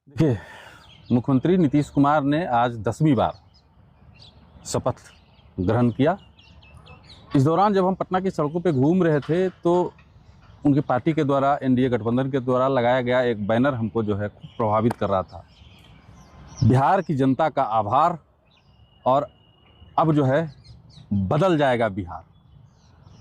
देखिए, मुख्यमंत्री नीतीश कुमार ने आज 10वीं बार शपथ ग्रहण किया। इस दौरान जब हम पटना की सड़कों पे घूम रहे थे तो उनकी पार्टी के द्वारा, एनडीए गठबंधन के द्वारा लगाया गया एक बैनर हमको जो है खूब प्रभावित कर रहा था। बिहार की जनता का आभार, और अब जो है बदल जाएगा बिहार।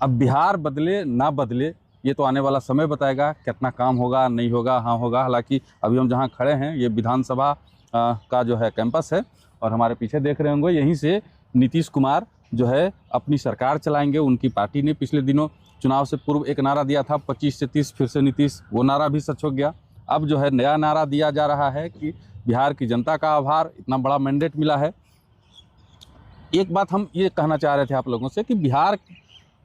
अब बिहार बदले ना बदले ये तो आने वाला समय बताएगा, कितना काम होगा नहीं होगा। हाँ होगा। हालांकि अभी हम जहाँ खड़े हैं ये विधानसभा का जो है कैंपस है, और हमारे पीछे देख रहे होंगे यहीं से नीतीश कुमार जो है अपनी सरकार चलाएंगे। उनकी पार्टी ने पिछले दिनों चुनाव से पूर्व एक नारा दिया था 25 से 30 फिर से नीतीश, वो नारा भी सच हो गया। अब जो है नया नारा दिया जा रहा है कि बिहार की जनता का आभार, इतना बड़ा मैंडेट मिला है। एक बात हम ये कहना चाह रहे थे आप लोगों से कि बिहार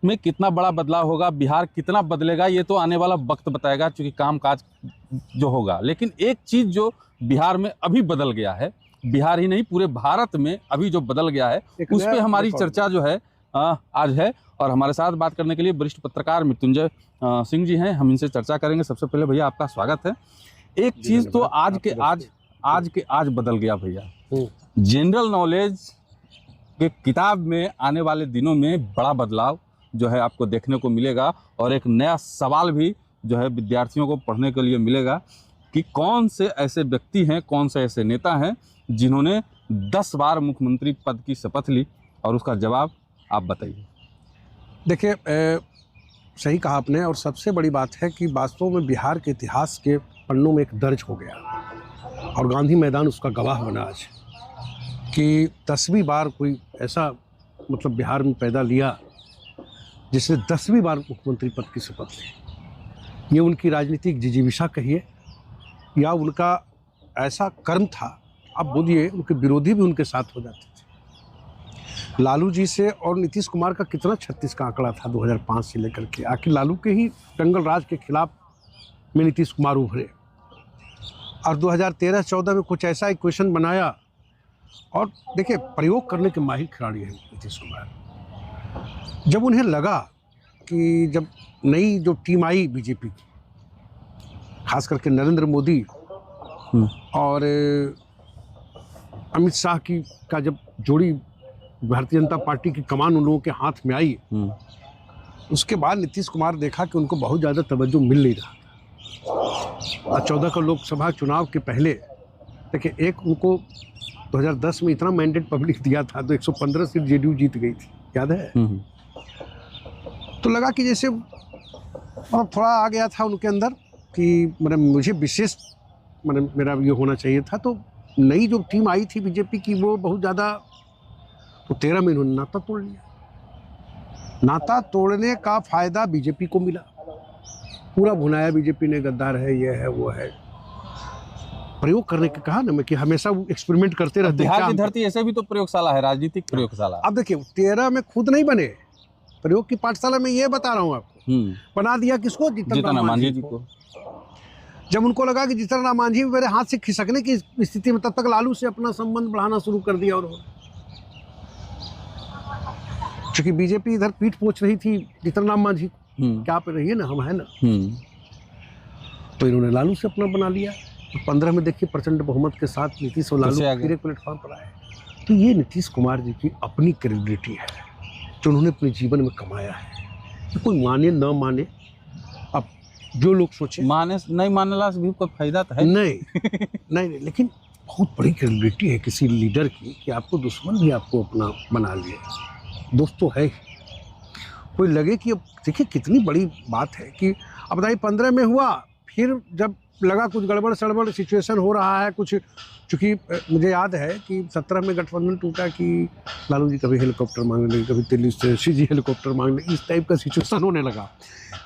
में कितना बड़ा बदलाव होगा, बिहार कितना बदलेगा, ये तो आने वाला वक्त बताएगा, चूँकि कामकाज जो होगा। लेकिन एक चीज़ जो बिहार में अभी बदल गया है, बिहार ही नहीं पूरे भारत में अभी जो बदल गया है, उस पर हमारी चर्चा जो है आज है। और हमारे साथ बात करने के लिए वरिष्ठ पत्रकार मृत्युंजय सिंह जी हैं, हम इनसे चर्चा करेंगे। सबसे पहले भैया आपका स्वागत है। एक चीज़ तो आज के आज बदल गया भैया, जनरल नॉलेज के किताब में आने वाले दिनों में बड़ा बदलाव जो है आपको देखने को मिलेगा, और एक नया सवाल भी जो है विद्यार्थियों को पढ़ने के लिए मिलेगा कि कौन से ऐसे व्यक्ति हैं, कौन से ऐसे नेता हैं जिन्होंने 10 बार मुख्यमंत्री पद की शपथ ली, और उसका जवाब आप बताइए। देखिए, सही कहा आपने, और सबसे बड़ी बात है कि वास्तव में बिहार के इतिहास के पन्नों में एक दर्ज हो गया, और गांधी मैदान उसका गवाह बना आज कि 10वीं बार कोई ऐसा बिहार में पैदा लिया जिसने 10वीं बार मुख्यमंत्री पद की शपथ ली। ये उनकी राजनीतिक जिजीविषा कहिए या उनका ऐसा कर्म था। अब बोलिए, उनके विरोधी भी उनके साथ हो जाते थे। लालू जी से और नीतीश कुमार का कितना 36 का आंकड़ा था 2005 से लेकर के, आखिर लालू के ही दंगल राज के खिलाफ में नीतीश कुमार उभरे, और 2013-14 में कुछ ऐसा इक्वेशन बनाया। और देखिए, प्रयोग करने के माहिर खिलाड़ी हैं नीतीश कुमार। जब उन्हें लगा कि जब नई जो टीम आई बीजेपी की, खास करके नरेंद्र मोदी और अमित शाह की का जब जोड़ी भारतीय जनता पार्टी की कमान उन लोगों के हाथ में आई, उसके बाद नीतीश कुमार देखा कि उनको बहुत ज़्यादा तवज्जो मिल नहीं रहा। और 14 का लोकसभा चुनाव के पहले देखिए, एक उनको 2010 में इतना मैंडेट पब्लिक दिया था तो 115 सीट जेडीयू जीत गई थी, याद है। तो लगा कि जैसे और थोड़ा आ गया था उनके अंदर कि मुझे विशेष मेरा ये होना चाहिए था। तो नई जो टीम आई थी बीजेपी की, वो बहुत ज़्यादा, तो 13 में इन्होंने नाता तोड़ लिया। नाता तोड़ने का फ़ायदा बीजेपी को मिला, पूरा भुनाया बीजेपी ने, गद्दार है, ये है, वो है। प्रयोग करने के कहा ना मैं कि हमेशा वो एक्सपेरिमेंट करते रहते हैं। बिहार की धरती ऐसे भी तो प्रयोगशाला है, राजनीतिक प्रयोगशाला। अब देखिए, 13 में खुद नहीं बने, प्रयोग की पाठशाला में ये बता रहा हूँ आपको। बना दिया किसको? जीतन राम मांझी जी को। जब उनको लगा कि जीतन राम मांझी मेरे हाथ से खिसकने की स्थिति में, तब तक लालू से अपना संबंध बढ़ाना शुरू कर दिया। और क्योंकि बीजेपी इधर पीठ पोछ रही थी जीतन राम मांझी को, क्या पे रही है ना, हम है ना, तो इन्होंने लालू से अपना बना लिया। 15 में देखिए प्रचंड बहुमत के साथ नीतीश और लालू फिर एक प्लेटफॉर्म पर आए। तो ये नीतीश कुमार जी की अपनी क्रेडिबिलिटी है जो उन्होंने अपने जीवन में कमाया है। तो कोई माने न माने, अब जो लोग सोचे, माने नहीं मानने ला भी कोई फायदा तो है नहीं, लेकिन बहुत बड़ी क्रेडिबिलिटी है किसी लीडर की कि आपको दुश्मन भी आपको अपना बना लिए। दोस्त तो है। कोई लगे कि अब देखिए कितनी बड़ी बात है कि अब बताइए 15 में हुआ, फिर जब लगा कुछ गड़बड़ सड़बड़ सिचुएशन हो रहा है कुछ, चूँकि मुझे याद है कि 17 में गठबंधन टूटा कि लालू जी कभी हेलीकॉप्टर मांगने लगे, कभी दिल्ली से जी हेलीकॉप्टर मांगने, इस टाइप का सिचुएशन होने लगा।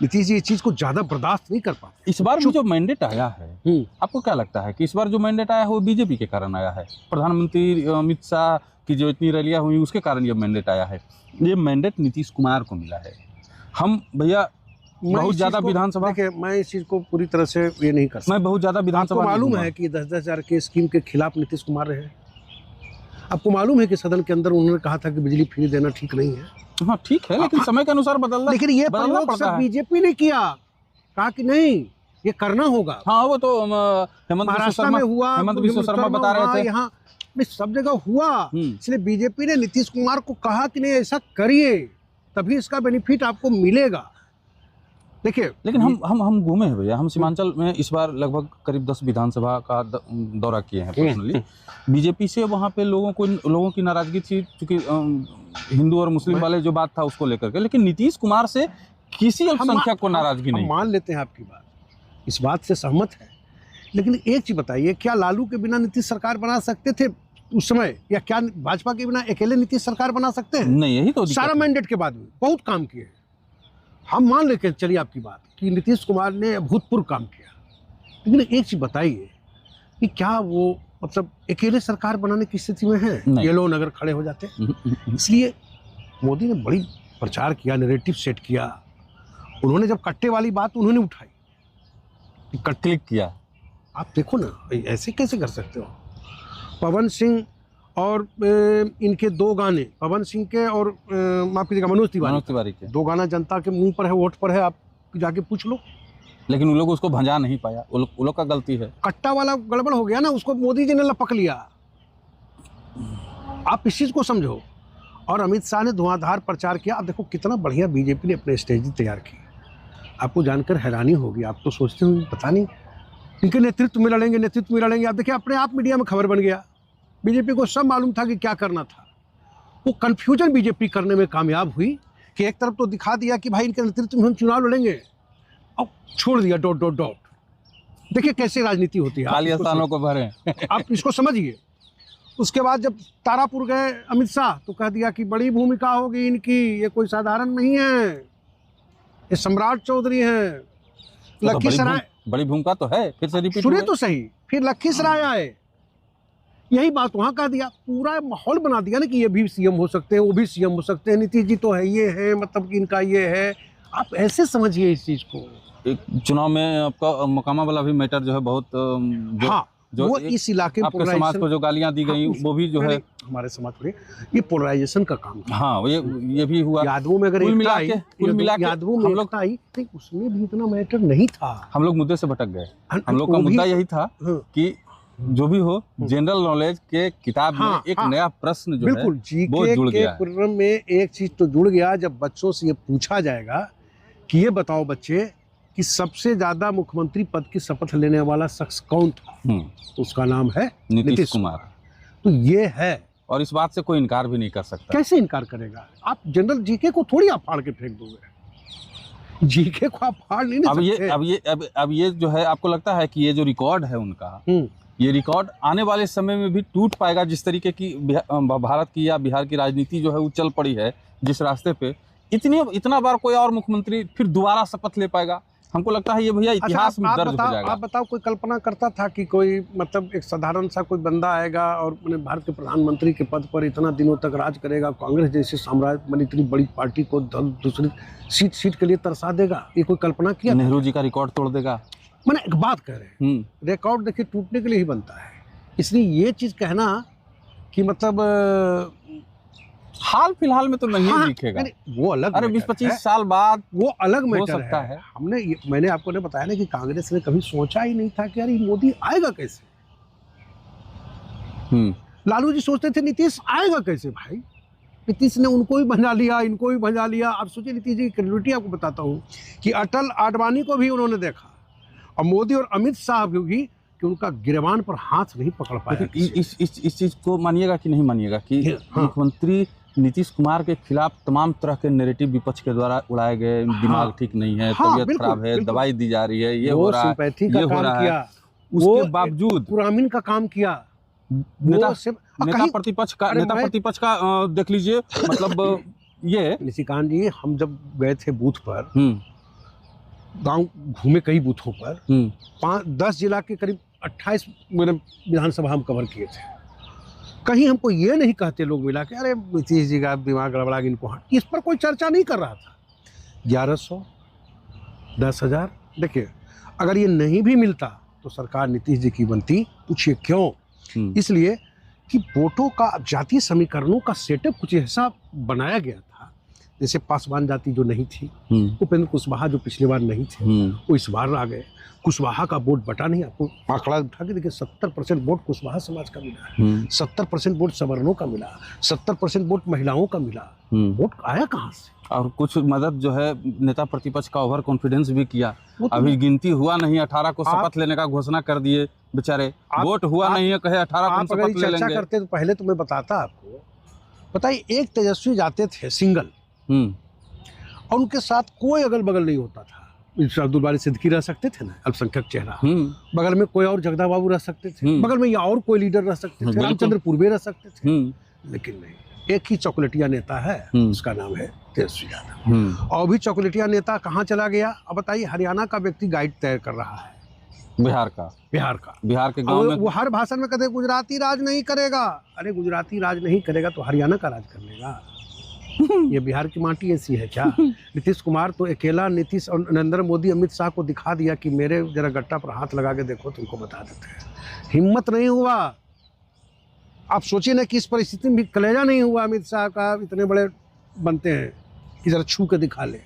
नीतीश जी इस चीज़ को ज़्यादा बर्दाश्त नहीं कर पाते। इस बार जो मैंडेट आया है, आपको क्या लगता है कि इस बार जो मैंडेट आया है वो बीजेपी के कारण आया है? प्रधानमंत्री अमित शाह की जो इतनी रैलियाँ हुई उसके कारण ये मैंडेट आया है? ये मैंडेट नीतीश कुमार को मिला है। हम भैया बहुत ज्यादा विधानसभा, देखिए मैं इस चीज़ को पूरी तरह से ये नहीं कर सकता। मैं बहुत ज्यादा विधानसभा, आपको मालूम है कि 10-10 हज़ार के स्कीम के खिलाफ नीतीश कुमार रहे। आपको मालूम है कि सदन के अंदर उन्होंने कहा था कि बिजली फ्री देना ठीक नहीं है। हाँ ठीक है, लेकिन समय के अनुसार बदलना, लेकिन ये प्रयोग सब बीजेपी ने किया, कहा कि नहीं ये करना होगा। हाँ, वो तो हेमंत महाराष्ट्र में हुआ, हेमंत बिश्व शर्मा बता रहे थे, यहाँ सब जगह हुआ। इसलिए बीजेपी ने नीतीश कुमार को कहा कि नहीं ऐसा करिए, तभी इसका बेनिफिट आपको मिलेगा। देखिए, लेकिन हम घूमे हैं भैया, हम सीमांचल में इस बार लगभग करीब 10 विधानसभा का दौरा किए हैं पर्सनली। बीजेपी से वहाँ पे लोगों की नाराजगी थी, क्योंकि हिंदू और मुस्लिम वाले जो बात था उसको लेकर के, लेकिन नीतीश कुमार से किसी अल्पसंख्यक को नाराजगी नहीं। मान लेते हैं आपकी बात, इस बात से सहमत है, लेकिन एक चीज बताइए, क्या लालू के बिना नीतीश सरकार बना सकते थे उस समय, या क्या भाजपा के बिना अकेले नीतीश सरकार बना सकते हैं? नहीं, यही तो सारा मैंडेट के बाद भी बहुत काम किए। हम मान लेके चलिए आपकी बात कि नीतीश कुमार ने अभूतपूर्व काम किया, लेकिन एक चीज बताइए कि क्या वो मतलब अकेले सरकार बनाने की स्थिति में है? ये लोग अगर खड़े हो जाते। इसलिए मोदी ने बड़ी प्रचार किया, नैरेटिव सेट किया। उन्होंने जब कट्टे वाली बात उन्होंने उठाई, क्लिक किया। आप देखो ना, ऐसे कैसे कर सकते हो? पवन सिंह और इनके दो गाने, पवन सिंह के और माफ कीजिएगा मनोज तिवारी के दो गाना जनता के मुंह पर है, वोट पर है, आप जाके पूछ लो। लेकिन उन लोग उसको भंजा नहीं पाया, उन लोग का गलती है। कट्टा वाला गड़बड़ हो गया ना, उसको मोदी जी ने लपक लिया। आप इस चीज को समझो। और अमित शाह ने धुआंधार प्रचार किया। आप देखो कितना बढ़िया बीजेपी ने अपने स्ट्रेटजी तैयार की। आपको जानकर हैरानी होगी, आप तो सोचते हो पता नहीं इनके नेतृत्व में लड़ेंगे। आप देखिए, अपने आप मीडिया में खबर बन गया। बीजेपी को सब मालूम था कि क्या करना था। वो कंफ्यूजन बीजेपी करने में कामयाब हुई कि एक तरफ तो दिखा दिया कि भाई इनके नेतृत्व में हम चुनाव लड़ेंगे, और छोड़ दिया डॉट डॉट डॉट। देखिए कैसे राजनीति होती है। खाली स्थानों को भरे। आप इसको समझिए। उसके बाद जब तारापुर गए अमित शाह, तो कह दिया कि बड़ी भूमिका होगी इनकी, ये कोई साधारण नहीं है, ये सम्राट चौधरी हैं। लखीसराय बड़ी भूमिका तो है, फिर से रिपीट सुनिए तो सही। फिर लखीसराय आए, यही बात वहां कह दिया। पूरा माहौल बना दिया ना कि ये भी सीएम हो सकते हैं, वो भी सीएम हो सकते हैं, नीतीश जी तो है, ये है, मतलब कि इनका ये है। आप ऐसे समझिए इस चीज को। एक चुनाव में आपका मकामा वाला भी मैटर जो है बहुत जो वो इस इलाके में आपके समाज को जो गालियां दी गई, वो भी जो है हमारे समाज पर ये पोलराइजेशन का काम था। हाँ, ये भी हुआ। यादवों में अगर कुल मिला के यादवों में लोग आई, उसमें भी इतना मैटर नहीं था। हम लोग मुद्दे से भटक गए। हम लोग का मुद्दा यही था कि जो भी हो, जनरल नॉलेज के किताब में एक नया प्रश्न जो है वो जुड़ गया। कुर्रम में एक चीज तो जुड़ गया, जब बच्चों से ये पूछा जाएगा कि ये बताओ बच्चे कि सबसे ज्यादा मुख्यमंत्री पद की शपथ लेने वाला शख्स कौन था, तो उसका नाम है नीतीश कुमार। तो ये है, और इस बात से कोई इनकार भी नहीं कर सकता। कैसे इनकार करेगा? आप जनरल जीके को थोड़ी आप फाड़ के फेंक दोगे, जीके को आप फाड़ नहीं सकते। अब ये जो है, आपको लगता है कि ये जो रिकॉर्ड है उनका, ये रिकॉर्ड आने वाले समय में भी टूट पाएगा? जिस तरीके की भारत की या बिहार की राजनीति जो है वो चल पड़ी है जिस रास्ते पे, इतना बार कोई और मुख्यमंत्री फिर दोबारा शपथ ले पाएगा? हमको लगता है ये भैया इतिहास में दर्ज हो जाएगा। आप बताओ, कोई कल्पना करता था कि कोई मतलब एक साधारण सा कोई बंदा आएगा और भारत के प्रधानमंत्री के पद पर इतना दिनों तक राज करेगा, कांग्रेस जैसे साम्राज्य मतलब इतनी बड़ी पार्टी को दूसरी सीट के लिए तरसा देगा? ये कोई कल्पना किया? नेहरू जी का रिकॉर्ड तोड़ देगा। मैंने एक बात कह रहे हैं, रिकॉर्ड देखिए टूटने के लिए ही बनता है। इसलिए ये चीज कहना कि मतलब हाल फिलहाल में तो नहीं दिखेगा, वो अलग। अरे 20-25 साल बाद वो अलग मैटर हो सकता है। मैंने आपको ने बताया ना कि कांग्रेस ने कभी सोचा ही नहीं था कि यार ये मोदी आएगा कैसे। लालू जी सोचते थे नीतीश आएगा कैसे। भाई नीतीश ने उनको भी भंजा लिया, इनको भी भंजा लिया। अब सोचिए नीतीश जी की क्रेडिबिलिटी आपको बताता हूँ कि अटल आडवाणी को भी उन्होंने देखा, और मोदी और अमित शाह भी कि उनका गिरबान पर हाथ नहीं पकड़ पाया। इस चीज को मानिएगा कि नहीं मानिएगा कि मुख्यमंत्री नीतीश कुमार के खिलाफ तमाम तरह के नैरेटिव विपक्ष के द्वारा उड़ाए गए, दिमाग ठीक नहीं है, तबीयत खराब है, दवाई दी जा रही है, ये हो रहा है, ये हो रहा है, उसके बावजूद पुरामीन का काम किया। नेता प्रतिपक्ष का देख लीजिए, मतलब ये निशिकांत जी, हम जब गए थे बूथ पर, गांव घूमे कई बूथों पर, 5-10 जिला के करीब 28 विधानसभा हम कवर किए थे। कहीं हमको ये नहीं कहते लोग मिला के अरे नीतीश जी का दिमाग गड़बड़ा, इनको हट, इस पर कोई चर्चा नहीं कर रहा था। 1100, 10,000, देखिए अगर ये नहीं भी मिलता तो सरकार नीतीश जी की बनती। पूछिए क्यों? इसलिए कि वोटों का, जातीय समीकरणों का सेटअप कुछ ऐसा बनाया गया था जैसे पासवान जाति जो नहीं थी, हम्म, उपेंद्र कुशवाहा जो पिछली बार नहीं थे, वो इस बार आ गए। कुशवाहा का वोट बटा नहीं, आपको आंकड़ा उठा के देखिए, 70% वोट कुशवाहा समाज का मिला है, 70% वोट सवर्णों का मिला, 70% वोट महिलाओं का मिला। वोट आया कहाँ से? और कुछ मदद जो है नेता प्रतिपक्ष का ओवर कॉन्फिडेंस भी किया। वो तो अभी गिनती हुआ नहीं, 18 को आप- शपथ लेने का घोषणा कर दिए बेचारे। वोट हुआ नहीं है, कहे 18 को हम आप अगर शपथ ले चर्चा लेंगे। करते तो पहले तो मैं बताता आपको। बताइए, एक तेजस्वी जाते थे सिंगल, और उनके साथ कोई अगल बगल नहीं होता था। अब्दुल बारी सिद्दीकी रह सकते थे ना, अल्पसंख्यक चेहरा, बगल में कोई और जगदा बाबू रह सकते थे, बगल में या और कोई लीडर रह सकते थे, बिल्कुल। रामचंद्र पूर्वे रह सकते थे, लेकिन नहीं, एक ही चॉकलेटिया नेता है, उसका नाम है तेजस्वी यादव। और भी चॉकलेटिया नेता कहाँ चला गया? अब बताइए, हरियाणा का व्यक्ति गाइड तैयार कर रहा है, बिहार का बिहार के गांव में वो हर भाषण में कहते हैं गुजराती राज नहीं करेगा। अरे गुजराती राज नहीं करेगा तो हरियाणा का राज कर लेगा। ये बिहार की माटी ऐसी है क्या? नीतीश कुमार तो अकेला नीतीश और नरेंद्र मोदी अमित शाह को दिखा दिया कि मेरे जरा गट्टा पर हाथ लगा के देखो, तुमको बता देते हैं। हिम्मत नहीं हुआ। आप सोचिए ना कि इस परिस्थिति में भी कलेजा नहीं हुआ अमित शाह का, इतने बड़े बनते हैं कि जरा छू के दिखा ले।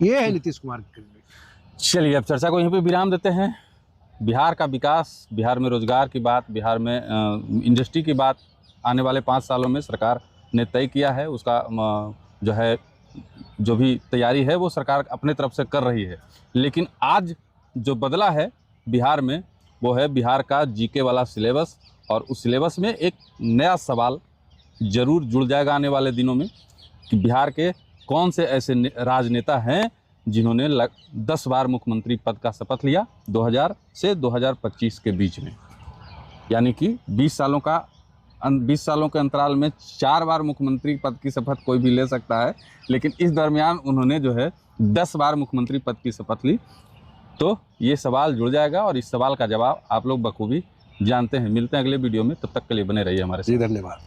ये है नीतीश कुमार की कृति। चलिए अब चर्चा को यहीं पे विराम देते हैं। बिहार का विकास, बिहार में रोजगार की बात, बिहार में इंडस्ट्री की बात आने वाले 5 सालों में सरकार ने तय किया है। उसका जो है जो भी तैयारी है वो सरकार अपने तरफ से कर रही है। लेकिन आज जो बदला है बिहार में वो है बिहार का जीके वाला सिलेबस, और उस सिलेबस में एक नया सवाल जरूर जुड़ जाएगा आने वाले दिनों में कि बिहार के कौन से ऐसे राजनेता हैं जिन्होंने 10 बार मुख्यमंत्री पद का शपथ लिया 2000 से 2025 के बीच में। यानी कि 20 सालों के अंतराल में 4 बार मुख्यमंत्री पद की शपथ कोई भी ले सकता है, लेकिन इस दरमियान उन्होंने जो है 10 बार मुख्यमंत्री पद की शपथ ली। तो ये सवाल जुड़ जाएगा और इस सवाल का जवाब आप लोग बखूबी जानते हैं। मिलते हैं अगले वीडियो में, तब तक के लिए बने रहिए हमारे साथ। जी धन्यवाद।